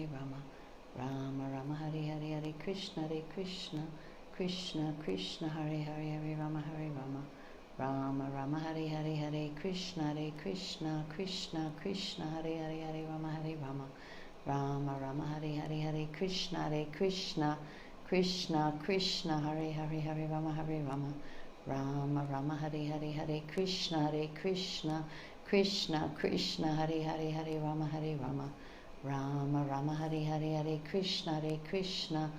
Hare Rama, Rama Rama Hare Hare, Hare Krishna, Krishna Krishna, Hare Hare, Hare Rama, Rama Rama Hare Hare, Hare Krishna, Krishna Krishna, Hare Hare, Hare Rama, Rama Rama Hare Hare, Hare Krishna, Krishna Krishna, Hare Hare, Hare Rama, Rama Rama Hare Hare, Hare Krishna, Krishna Krishna, Hare Hare, Hare Rama, Rama Rama Hare Hare, Hare Krishna, Krishna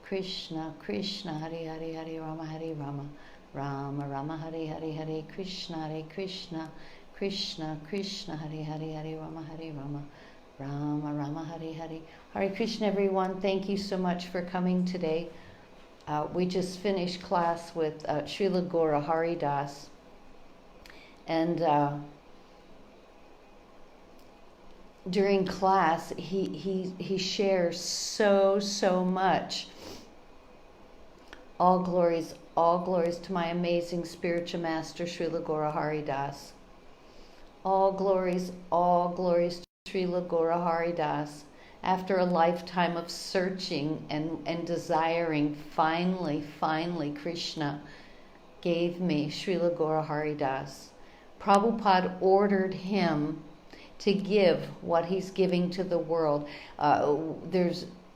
Krishna, Hare Hare, Hare Rama, Rama Rama Hare Hare, Hare Krishna, Krishna Krishna, Hare Hare, Hare Rama, Rama Rama Hare Hare. Hare Krishna, everyone. Thank you so much for coming today. We just finished class with Srila Gaura Hari Das, and during class he shares so much. All glories to my amazing spiritual master Srila Gaura Hari Das. All glories to Srila Gaura Hari Das. After a lifetime of searching and desiring, finally Krishna gave me Srila Gaura Hari Das. Prabhupada ordered him to give what he's giving to the world.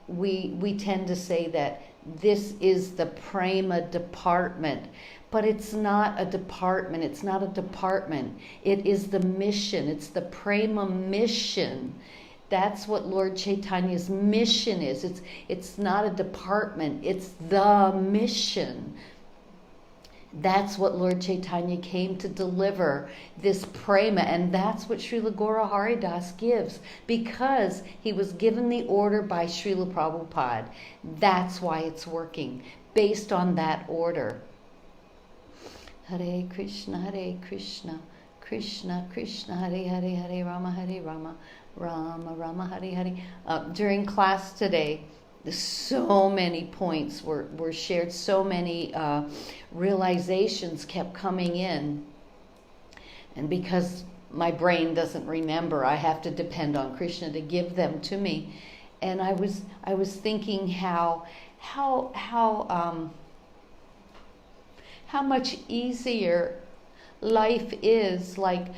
We tend to say that this is the prema department, but it's not a department. It's not a department. It is the mission. It's the prema mission. That's what Lord Chaitanya's mission is. It's not a department. It's the mission. That's what Lord Chaitanya came to deliver, this prema, and that's what Srila Gaura Hari Das gives, because he was given the order by Srila Prabhupada. That's why it's working, based on that order. Hare Krishna, Krishna Krishna, Hare Hare, Hare Rama, Rama Rama Hare Hare. During class today, so many points were shared, so many realizations kept coming in. And because my brain doesn't remember, I have to depend on Krishna to give them to me. And I was thinking how much easier life is. Like,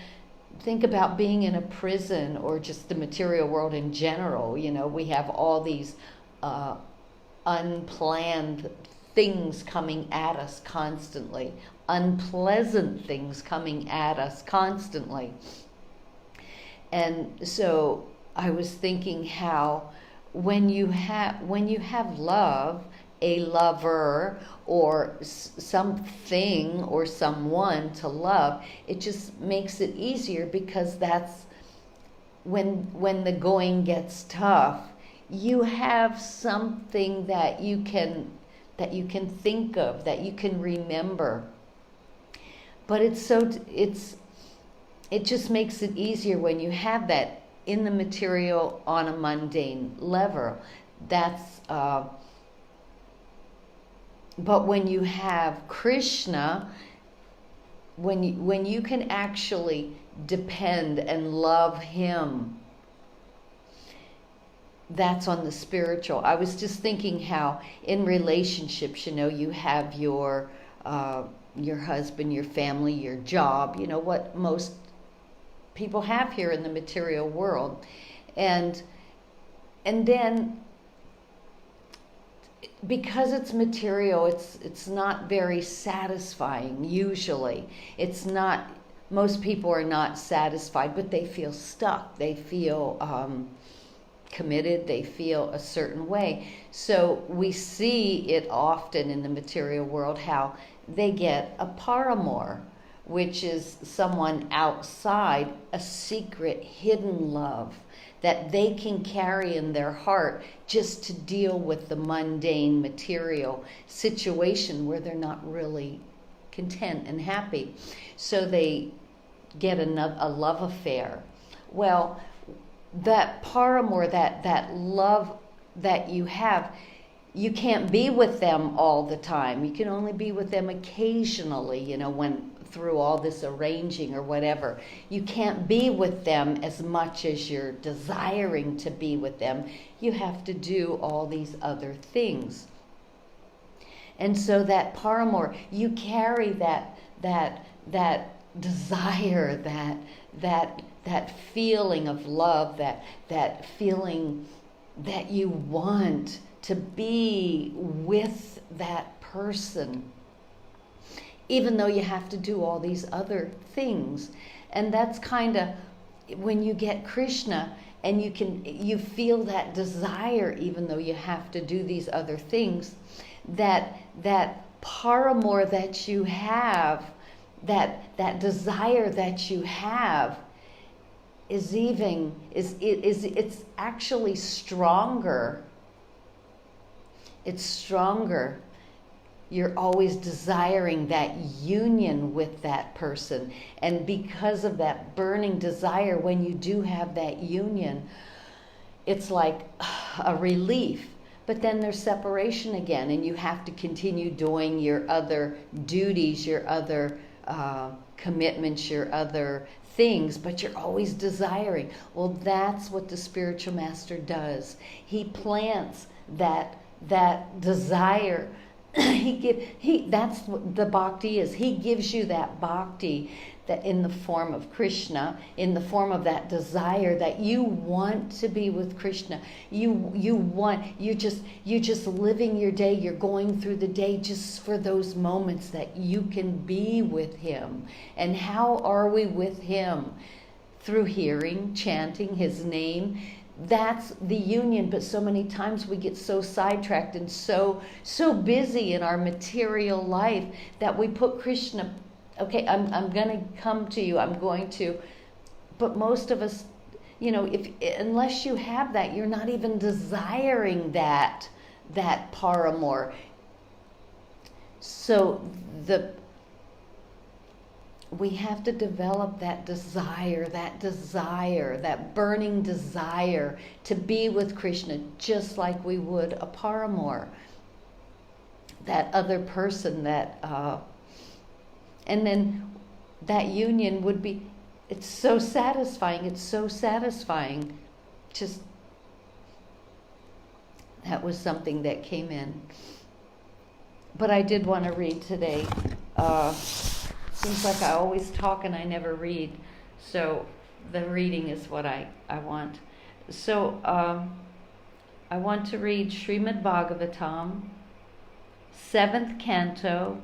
think about being in a prison or just the material world in general. You know, we have all these unplanned things coming at us constantly, unpleasant things coming at us constantly. And so I was thinking how when you have love, a lover or something or someone to love, it just makes it easier, because that's when the going gets tough, you have something that you can think of, that you can remember. But it just makes it easier when you have that in the material on a mundane level. That's but when you have Krishna, when you can actually depend and love him, that's on the spiritual. I was just thinking how in relationships, you have your husband, your family, your job, what most people have here in the material world. And then because it's material, it's not very satisfying usually. It's not, most people are not satisfied, but they feel stuck. They feel committed, they feel a certain way. So we see it often in the material world how they get a paramour, which is someone outside, a secret hidden love that they can carry in their heart just to deal with the mundane material situation where they're not really content and happy. So they get a love affair. Well, that paramour, that love that you have, you can't be with them all the time. You can only be with them occasionally, when through all this arranging or whatever. You can't be with them as much as you're desiring to be with them. You have to do all these other things. And so that paramour, you carry that desire, that feeling of love, that feeling that you want to be with that person, even though you have to do all these other things. And that's kind of when you get Krishna, and you feel that desire, even though you have to do these other things, that paramour that you have, that desire that you have, it's actually stronger. It's stronger. You're always desiring that union with that person. And because of that burning desire, when you do have that union, it's like a relief. But then there's separation again, and you have to continue doing your other duties, your other commitments, your other things, but you're always desiring. Well, that's what the spiritual master does. He plants that desire. That's what the bhakti is. He gives you that bhakti, that in the form of Krishna, in the form of that desire that you want to be with Krishna. You're just living your day. You're going through the day just for those moments that you can be with him. And how are we with him? Through hearing, chanting his name. That's the union. But so many times we get so sidetracked and so busy in our material life that we put Krishna. Okay, I'm going to come to you. I'm going to. But most of us, unless you have that, you're not even desiring that paramour. So we have to develop that desire, that burning desire to be with Krishna, just like we would a paramour, that other person, and then that union would be, it's so satisfying. Just, that was something that came in. But I did want to read today. Seems like I always talk and I never read. So the reading is what I want. So I want to read Srimad Bhagavatam, 7th canto,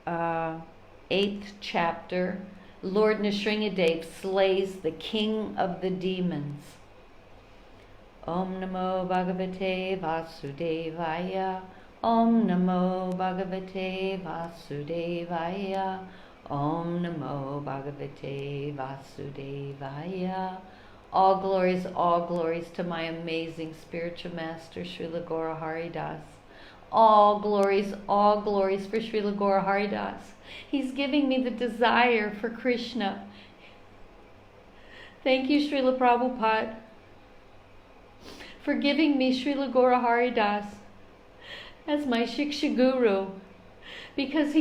8th chapter. Lord Nrsingadev slays the king of the demons. Om Namo Bhagavate Vasudevaya. Om Namo Bhagavate Vasudevaya. Om Namo Bhagavate Vasudevaya. All glories to my amazing spiritual master, Srila Gaura Haridas. All glories for Srila Gaura Haridas. He's giving me the desire for Krishna. Thank you, Srila Prabhupada, for giving me Srila Gaura Haridas as my Shiksha Guru, because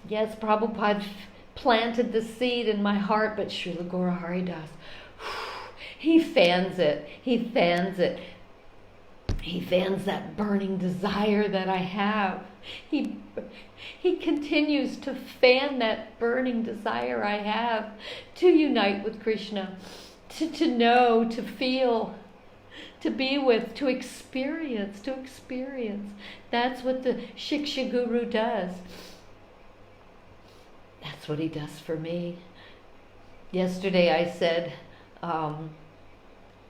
Prabhupada planted the seed in my heart, but Srila Gaura Haridas, he fans it. He fans that burning desire that I have. He continues to fan that burning desire I have to unite with Krishna, to know, to feel, to be with, to experience. That's what the Shiksha Guru does. That's what he does for me. Yesterday I said,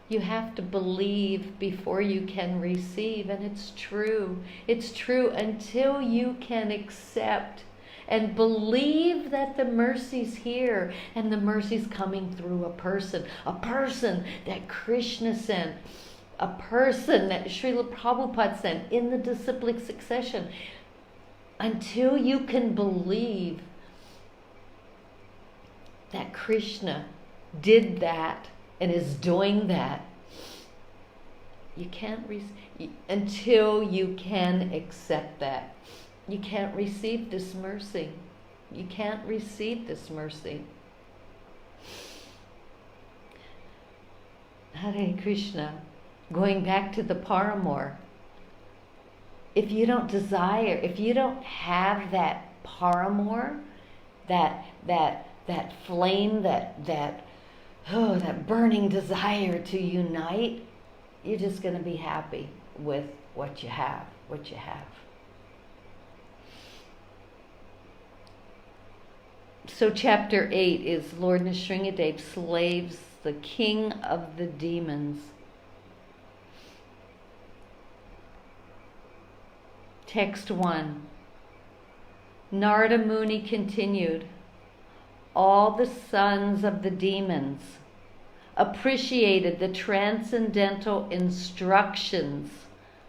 you have to believe before you can receive, and it's true. It's true until you can accept and believe that the mercy's here, and the mercy's coming through a person that Krishna sent, a person that Srila Prabhupada sent in the disciplic succession. Until you can believe that Krishna did that and is doing that, you can't until you can accept that. You can't receive this mercy. You can't receive this mercy. Hare Krishna. Going back to the paramour. If you don't desire, if you don't have that paramour, that flame, that burning desire to unite, you're just going to be happy with what you have. So chapter 8 is Lord Nrsingadev slaves the king of the demons. Text 1. Narada Muni continued, all the sons of the demons appreciated the transcendental instructions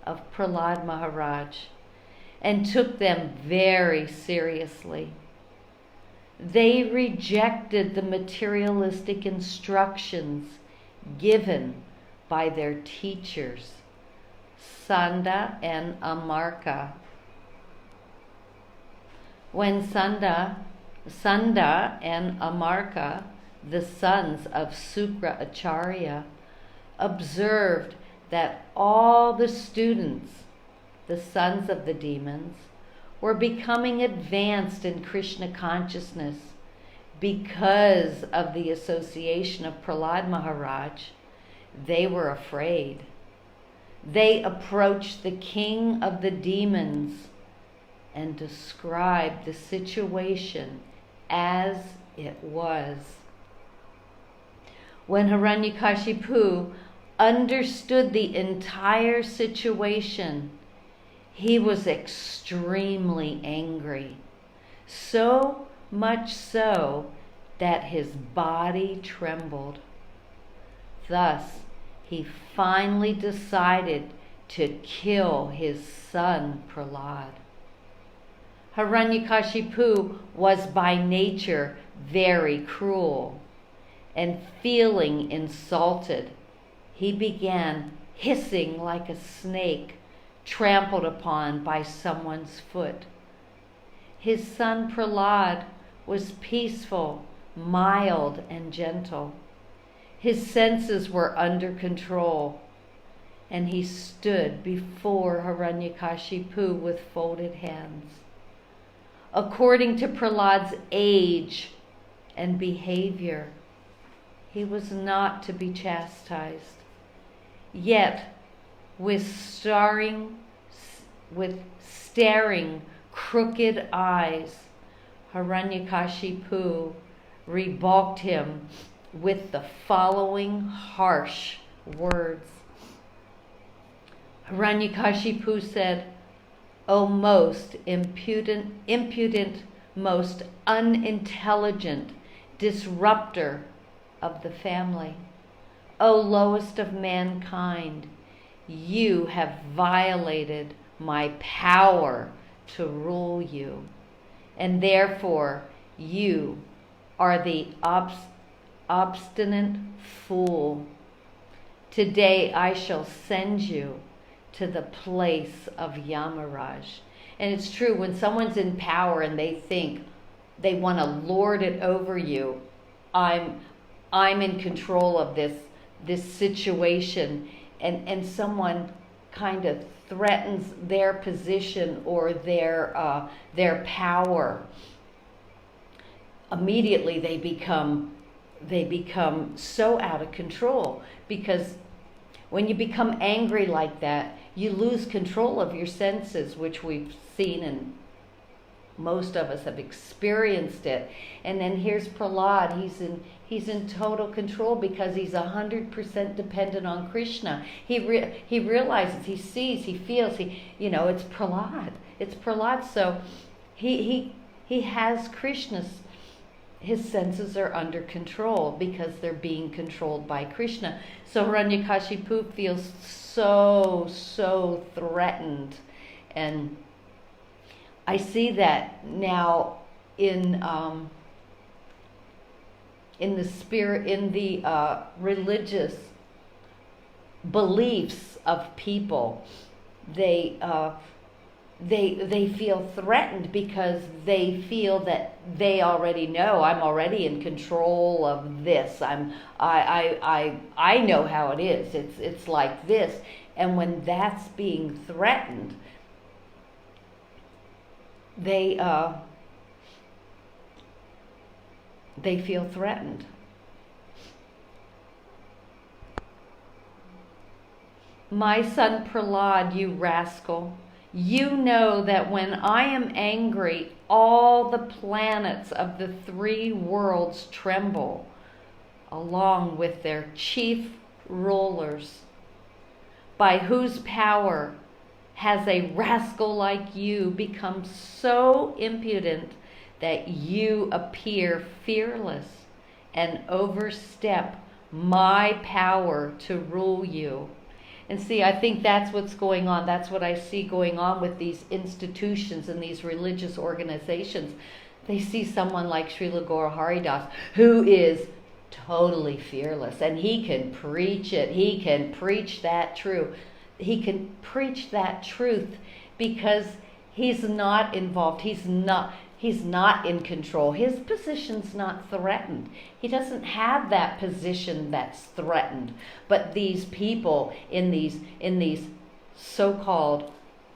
of Prahlad Maharaj and took them very seriously. They rejected the materialistic instructions given by their teachers, Sanda and Amarka. When Sanda and Amarka, the sons of Sukra Acharya, observed that all the students, the sons of the demons, were becoming advanced in Krishna consciousness because of the association of Prahlad Maharaj, they were afraid. They approached the king of the demons and described the situation as it was. When Hiranyakashipu understood the entire situation, he was extremely angry, so much so that his body trembled. Thus, he finally decided to kill his son Prahlad. Hiranyakashipu was by nature very cruel, and feeling insulted, he began hissing like a snake trampled upon by someone's foot. His son Prahlad was peaceful, mild, and gentle. His senses were under control, and he stood before Hiranyakashipu with folded hands. According to Prahlad's age and behavior, he was not to be chastised. Yet, with staring crooked eyes, Hiranyakashipu rebuked him with the following harsh words. Hiranyakashipu said, O most impudent, most unintelligent disruptor of the family, O lowest of mankind, you have violated my power to rule you, and therefore you are the obstinate fool. Today I shall send you to the place of Yamaraj. And it's true, when someone's in power and they think they want to lord it over you, I'm in control of this situation, and someone kind of threatens their position or their power, immediately they become so out of control, because when you become angry like that, you lose control of your senses, which we've seen, and most of us have experienced it. And then here's Prahlad, he's in total control because he's 100% dependent on Krishna. He realizes, he sees, he feels, it's Prahlad. So he has Krishna's. His senses are under control because they're being controlled by Krishna. So Hiranyakashipu feels so threatened, and I see that now in the spirit, in the religious beliefs of people. they feel threatened because they feel that they already know, I'm already in control of this. I know how it is. It's like this. And when that's being threatened, they feel threatened. My son Prahlad, you rascal, you know that when I am angry, all the planets of the 3 worlds tremble, along with their chief rulers, by whose power has a rascal like you become so impudent that you appear fearless and overstep my power to rule you. And see, I think that's what's going on. That's what I see going on with these institutions and these religious organizations. They see someone like Srila Gaura Hari Das, who is totally fearless, and he can preach it. He can preach that truth. He can preach that truth because he's not involved. He's not in control. His position's not threatened. He doesn't have that position that's threatened. But these people in these so-called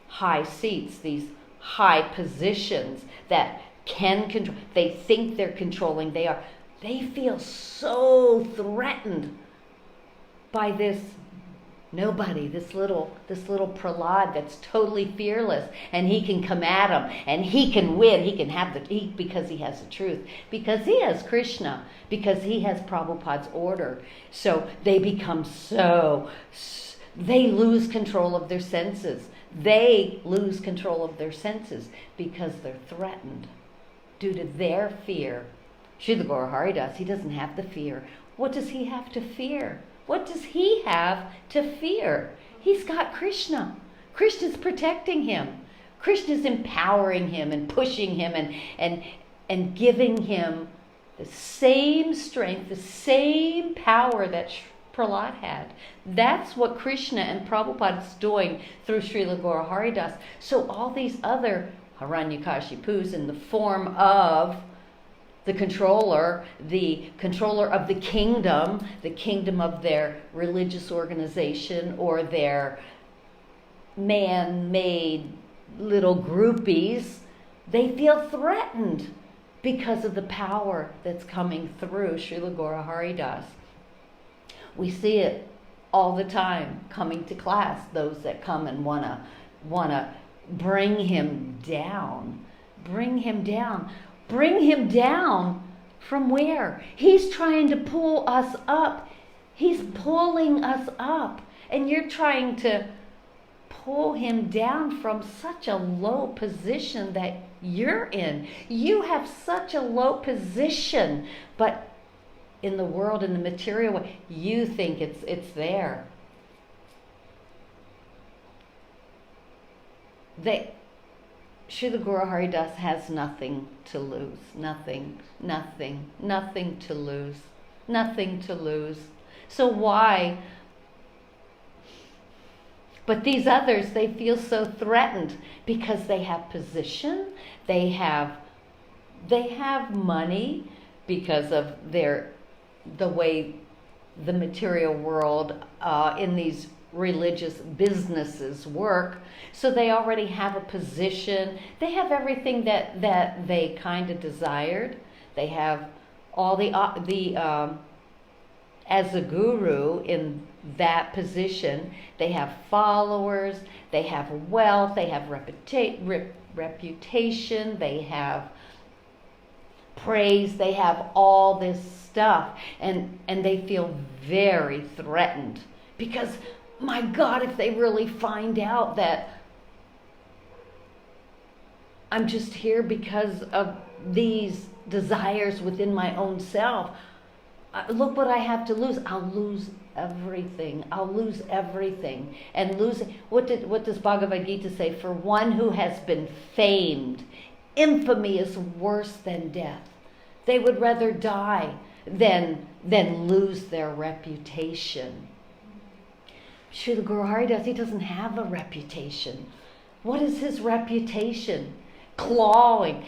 high seats, these high positions that can control, they think they're controlling, they feel so threatened by this nobody, this little Prahlad that's totally fearless, and he can come at him, and he can win. He can have because he has the truth, because he has Krishna, because he has Prabhupada's order. So they become they lose control of their senses. They lose control of their senses because they're threatened due to their fear. Srila Gaura Hari Das, he doesn't have the fear. What does he have to fear? What does he have to fear? He's got Krishna. Krishna's protecting him. Krishna's empowering him and pushing him and giving him the same strength, the same power that Prahlad had. That's what Krishna and Prabhupada's doing through Srila Gaura Hari Das. So all these other Hiranyakashipus in the form of the controller of the kingdom of their religious organization or their man-made little groupies, they feel threatened because of the power that's coming through Srila Gaura Hari Das. We see it all the time coming to class, those that come and wanna bring him down. Bring him down. Bring him down from where? He's trying to pull us up. He's pulling us up. And you're trying to pull him down from such a low position that you're in. You have such a low position, but in the world, in the material world, you think it's there. Srila Gaura Hari Das has nothing to lose. Nothing to lose. Nothing to lose. So why? But these others, they feel so threatened because they have position, they have money because of the way the material world in these religious businesses work. So they already have a position. They have everything that they kind of desired. They have all as a guru in that position, they have followers, they have wealth, they have reputation, they have praise, they have all this stuff, and they feel very threatened because, my God, if they really find out that I'm just here because of these desires within my own self, look what I have to lose. I'll lose everything. I'll lose everything. And what does Bhagavad Gita say? For one who has been famed, infamy is worse than death. They would rather die than lose their reputation. Srila Gaura Hari Das, he doesn't have a reputation. What is his reputation? Clawing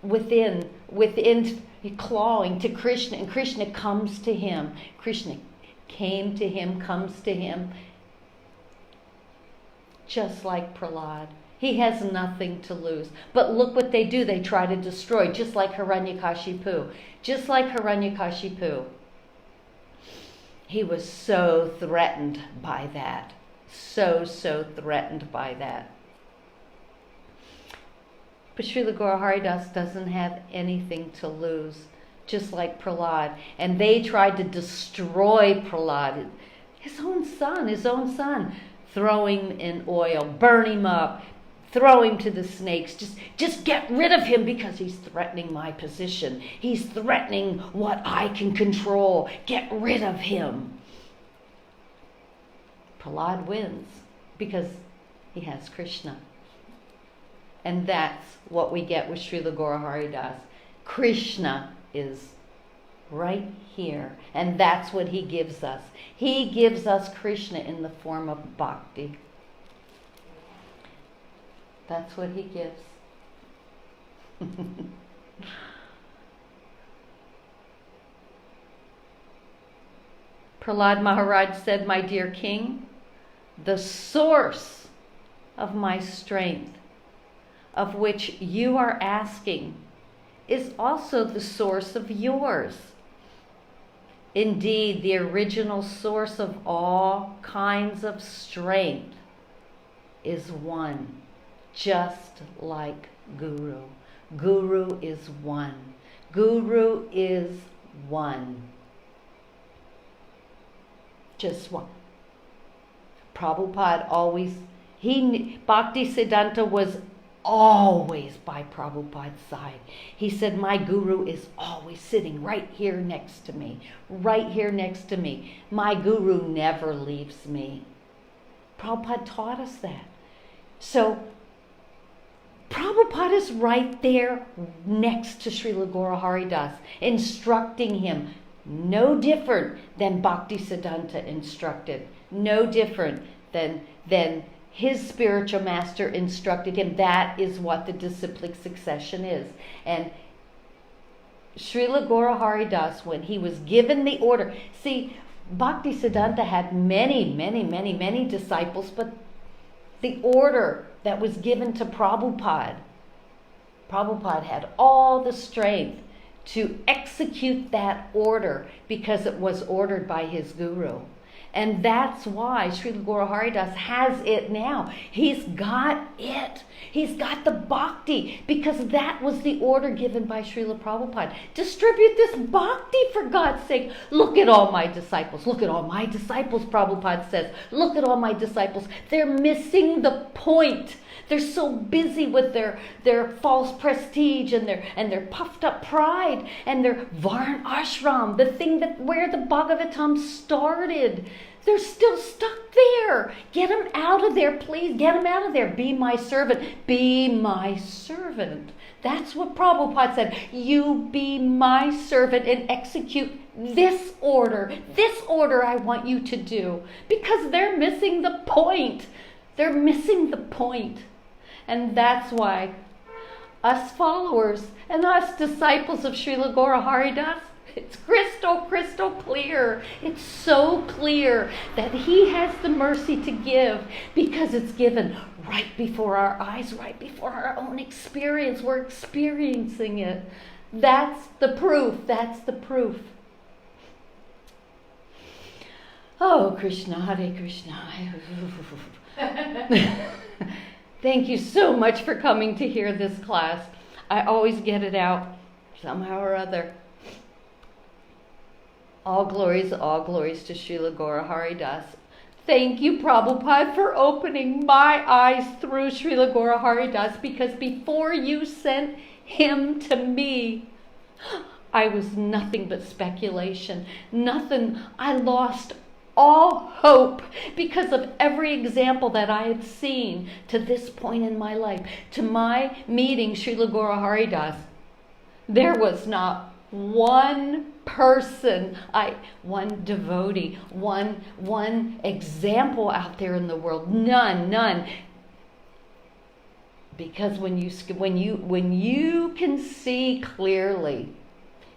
within, clawing to Krishna, and Krishna comes to him. Krishna came to him, comes to him, just like Prahlad. He has nothing to lose. But look what they do. They try to destroy, just like Hiranyakashipu. Just like Hiranyakashipu. He was so threatened by that. So threatened by that. But Srila Guru Hari Das doesn't have anything to lose, just like Prahlad. And they tried to destroy Prahlad, his own son, throw him in oil, burn him up, throw him to the snakes. Just get rid of him because he's threatening my position. He's threatening what I can control. Get rid of him. Prahlad wins because he has Krishna. And that's what we get with Srila Guru Hari Das. Krishna is right here. And that's what he gives us. He gives us Krishna in the form of bhakti. That's what he gives. Prahlad Maharaj said, "My dear king, the source of my strength, of which you are asking, is also the source of yours. Indeed, the original source of all kinds of strength is one, just like Guru. Guru is one. Guru is one. Just one." Prabhupada Bhaktisiddhanta was always by Prabhupada's side. He said, "My Guru is always sitting right here next to me. Right here next to me. My Guru never leaves me." Prabhupada taught us that. So, Prabhupada is right there next to Srila Guru Hari Das, instructing him. No different than Bhaktisiddhanta instructed. No different than his spiritual master instructed him. That is what the disciplic succession is. And Srila Guru Hari Das, when he was given the order, see, Bhaktisiddhanta had many disciples, but the order that was given to Prabhupada had all the strength to execute that order because it was ordered by his guru. And that's why Srila Guru Hari Das has it now. He's got it. He's got the bhakti because that was the order given by Srila Prabhupada. Distribute this bhakti for God's sake. Look at all my disciples. Look at all my disciples, Prabhupada says. Look at all my disciples. They're missing the point. They're so busy with their false prestige and their puffed up pride and their Varn Ashram, the thing where the Bhagavatam started. They're still stuck there. Get them out of there, please. Get them out of there. Be my servant. Be my servant. That's what Prabhupada said. You be my servant and execute this order. This order I want you to do. Because they're missing the point. They're missing the point. And that's why us followers and us disciples of Srila Guru Hari Das, it's crystal clear. It's so clear that he has the mercy to give because it's given right before our eyes, right before our own experience. We're experiencing it. That's the proof. That's the proof. Oh, Krishna, Hare Krishna. Thank you so much for coming to hear this class. I always get it out somehow or other. All glories to Srila Guru Hari Das. Thank you, Prabhupada, for opening my eyes through Srila Guru Hari Das, because before you sent him to me, I was nothing but speculation. Nothing. I lost all hope because of every example that I had seen to this point in my life. To my meeting Srila Guru Hari Das, there was not one person, one devotee, one example out there in the world. None. Because when you can see clearly,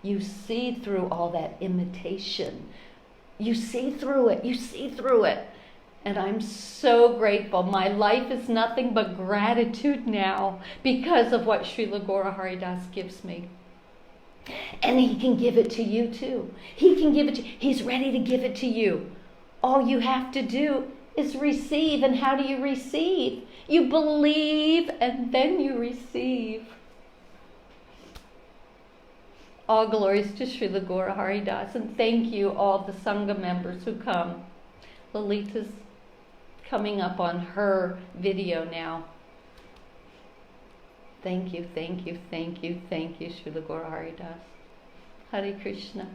you see through all that imitation. You see through it. And I'm so grateful. My life is nothing but gratitude now because of what Srila Gaura Haridas gives me. And he can give it to you too. He can give it to you. He's ready to give it to you. All you have to do is receive. And how do you receive? You believe and then you receive. All glories to Srila Gaura Haridas. And thank you all the Sangha members who come. Lalita's coming up on her video now. Thank you, Srila Gaura Haridas. Hare Krishna.